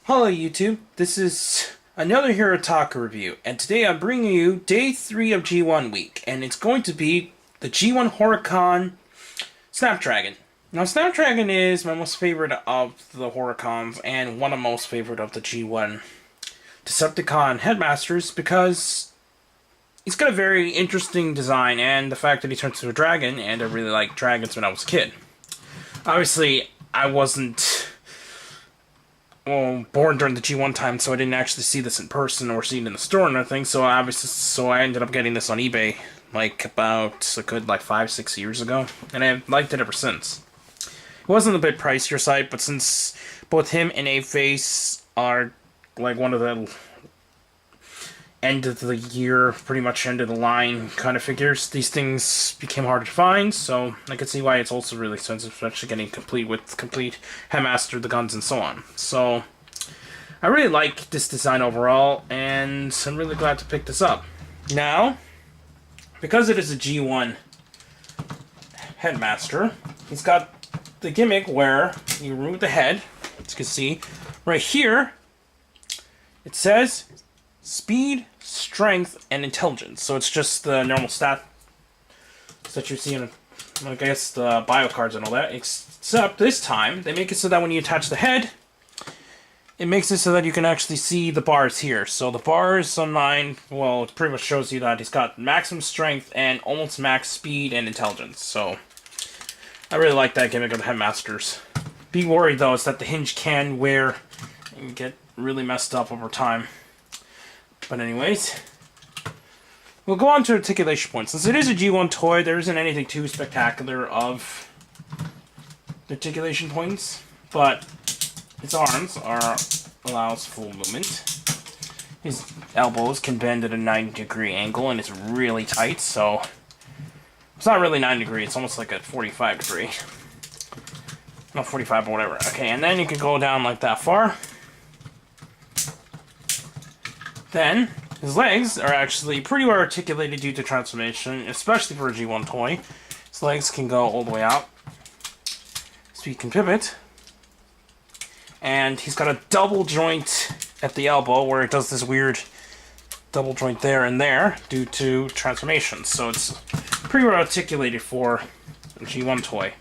Hello YouTube, this is another Herotaku review, and today I'm bringing you Day 3 of G1 week, and it's going to be the G1 Horrorcon Snapdragon. Now Snapdragon is my most favorite of the Horrorcons, and one of my most favorite of the G1 Decepticon Headmasters, because he's got a very interesting design, and the fact that he turns into a dragon, and I really liked dragons when I was a kid. Obviously, I wasn't born during the G1 time, so I didn't actually see this in person or see it in the store and everything. So I ended up getting this on eBay like about a good 5-6 years ago, and I've liked it ever since. It wasn't a bit pricier site, but since both him and A-Face are like one of the end of the year, pretty much end of the line kind of figures, these things became harder to find, so I could see why it's also really expensive, especially getting complete with complete Headmaster, the guns, and so on. So I really like this design overall, and I'm really glad to pick this up. Now, because it is a G1 Headmaster, he's got the gimmick where you remove the head. As you can see, right here, it says speed, strength, and intelligence. So it's just the normal stat that you see in, I guess, the bio cards and all that. Except this time, they make it so that when you attach the head, it makes it so that you can actually see the bars here. So the bars on mine, well, it pretty much shows you that he's got maximum strength and almost max speed and intelligence. So I really like that gimmick of the Headmasters. Be worried, though, is that the hinge can wear and get really messed up over time. But anyways, we'll go on to articulation points. Since it is a G1 toy, there isn't anything too spectacular of articulation points, but his arms allows full movement. His elbows can bend at a 90-degree angle, and it's really tight, so it's not really 90 degrees, it's almost like a 45 degree. Not 45, but whatever. Okay, and then you can go down like that far. Then, his legs are actually pretty well articulated due to transformation, especially for a G1 toy. His legs can go all the way out, so he can pivot. And he's got a double joint at the elbow, where it does this weird double joint there and there due to transformation. So it's pretty well articulated for a G1 toy.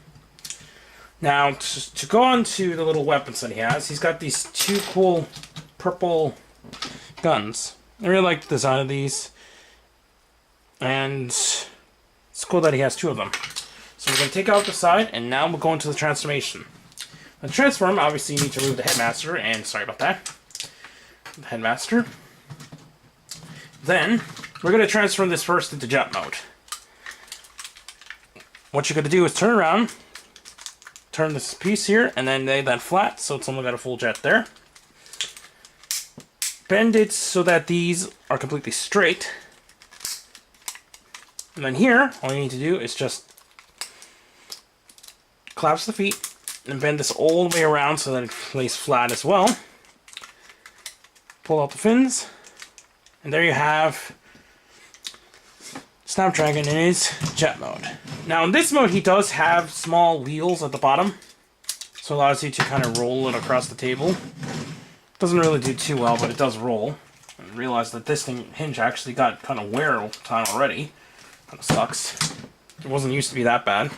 Now, to go on to the little weapons that he has, he's got these two cool purple guns. I really like the design of these, and it's cool that he has two of them. So we're going to take out the side, and now we'll go into the transformation. To transform, obviously you need to remove the Headmaster, and sorry about that, the Headmaster. Then, we're going to transform this first into jet mode. What you're going to do is turn around, turn this piece here, and then lay that flat, so it's only got a full jet there. Bend it so that these are completely straight. And then here, all you need to do is just collapse the feet and bend this all the way around so that it lays flat as well. Pull out the fins, and there you have Snapdragon in his jet mode. Now in this mode he does have small wheels at the bottom, so it allows you to kind of roll it across the table. Doesn't really do too well, but it does roll. I realized that this hinge actually got kind of wear over time already. Kind of sucks. It wasn't used to be that bad.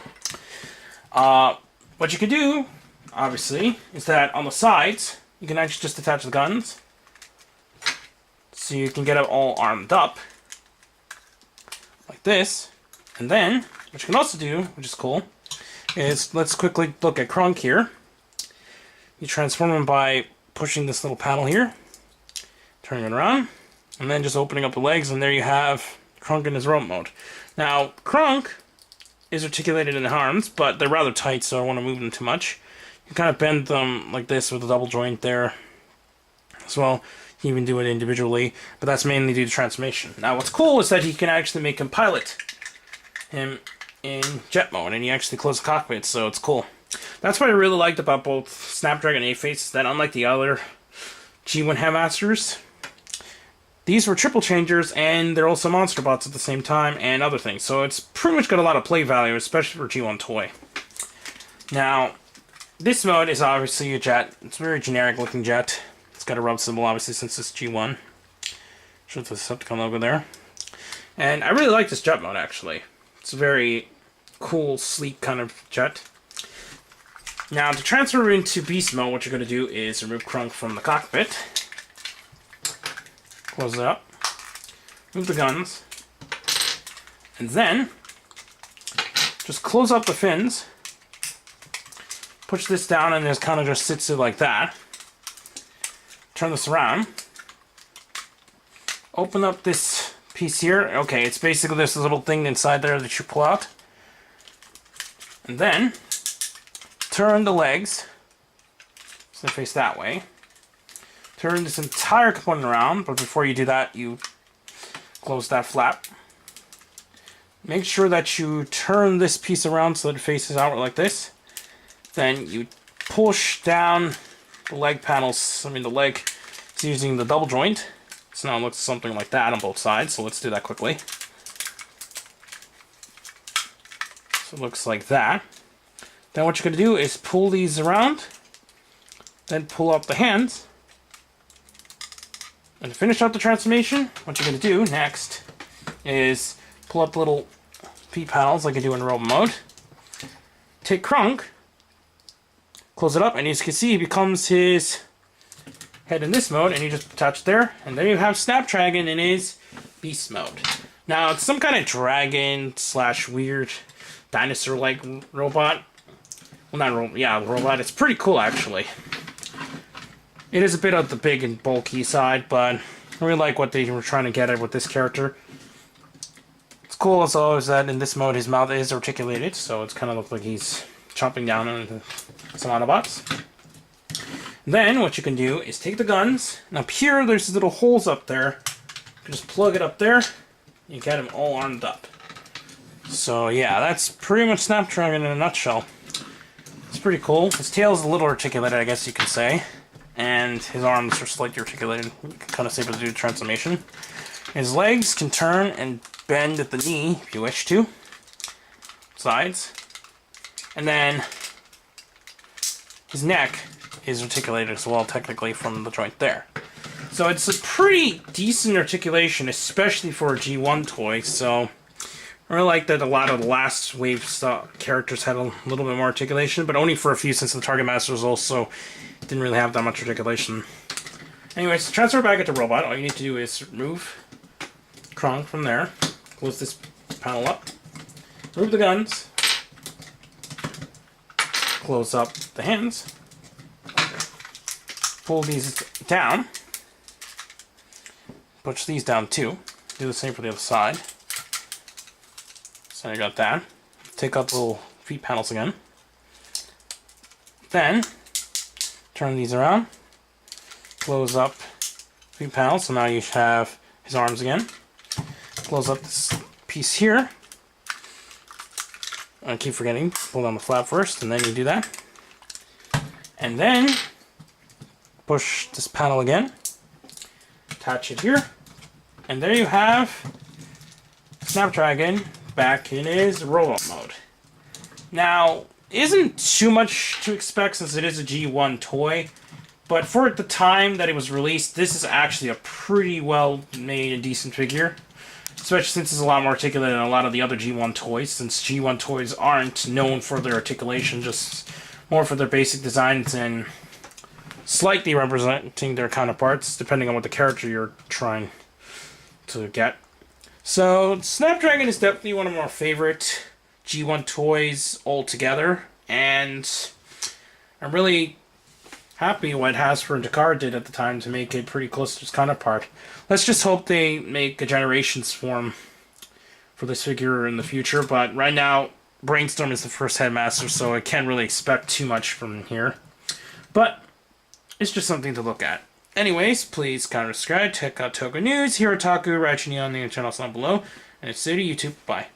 What you can do, obviously, is that on the sides, you can actually just attach the guns. So you can get it all armed up. Like this. And then, what you can also do, which is cool, is let's quickly look at Krunk here. You transform him by pushing this little panel here, turning it around, and then just opening up the legs, and there you have Krunk in his rope mode. Now, Krunk is articulated in the arms, but they're rather tight, so I don't want to move them too much. You kind of bend them like this with a double joint there as well. You can even do it individually, but that's mainly due to transformation. Now, what's cool is that he can actually make him pilot him in jet mode, and he actually closes the cockpit, so it's cool. That's what I really liked about both Snapdragon and A-Face, that unlike the other G1 Headmasters, these were triple changers, and they're also monster bots at the same time, and other things. So it's pretty much got a lot of play value, especially for a G1 toy. Now, this mode is obviously a jet. It's a very generic looking jet. It's got a rub symbol, obviously, since it's G1. Shows the Decepticon logo there. And I really like this jet mode, actually. It's a very cool, sleek kind of jet. Now, to transfer into Beast mode, what you're going to do is remove Krunk from the cockpit. Close it up. Move the guns. And then, just close up the fins. Push this down and it kind of just sits it like that. Turn this around. Open up this piece here. Okay, it's basically this little thing inside there that you pull out. And then, turn the legs, so they face that way. Turn this entire component around, but before you do that, you close that flap. Make sure that you turn this piece around so that it faces outward like this. Then you push down the leg panels, the leg is using the double joint. So now it looks something like that on both sides, so let's do that quickly. So it looks like that. Then what you're going to do is pull these around, then pull up the hands. And to finish out the transformation, what you're going to do next is pull up the little feet panels like you do in robot mode. Take Krunk, close it up, and as you can see, he becomes his head in this mode, and you just attach it there, and there you have Snapdragon in his Beast mode. Now, it's some kind of dragon / weird dinosaur-like robot. Well, not robot, yeah, robot. It's pretty cool, actually. It is a bit of the big and bulky side, but I really like what they were trying to get at with this character. It's cool also is that in this mode his mouth is articulated, so it's kind of looks like he's chomping down on some Autobots. Then what you can do is take the guns, and up here there's little holes up there. You can just plug it up there, you get them all armed up. So yeah, that's pretty much Snapdragon in a nutshell. It's pretty cool. His tail's a little articulated, I guess you could say. And his arms are slightly articulated. You can kind of see able to do the transformation. His legs can turn and bend at the knee, if you wish to. Sides. And then his neck is articulated as well, technically, from the joint there. So it's a pretty decent articulation, especially for a G1 toy, so I really like that a lot of the last wave characters had a little bit more articulation, but only for a few, since the Headmasters also didn't really have that much articulation. Anyways, to transfer back into robot, all you need to do is remove Krunk from there, close this panel up, remove the guns, close up the hands, pull these down, push these down too, do the same for the other side. So you got that. Take out the little feet panels again. Then, turn these around, close up feet panels, so now you have his arms again. Close up this piece here. I keep forgetting, pull down the flap first, and then you do that. And then, push this panel again, attach it here, and there you have Snapdragon back in his robot mode. Now, isn't too much to expect since it is a G1 toy, but for the time that it was released, this is actually a pretty well made and decent figure. Especially since it's a lot more articulate than a lot of the other G1 toys, since G1 toys aren't known for their articulation, just more for their basic designs and slightly representing their counterparts, depending on what the character you're trying to get. So, Snapdragon is definitely one of my favorite G1 toys altogether, and I'm really happy what Hasbro and Takara did at the time to make it pretty close to its counterpart. Let's just hope they make a Generations form for this figure in the future, but right now, Brainstorm is the first Headmaster, so I can't really expect too much from here. But, it's just something to look at. Anyways, please comment, subscribe, check out Toku News, Herotaku, Ratchet on the channels down below, and it's City YouTube. Bye.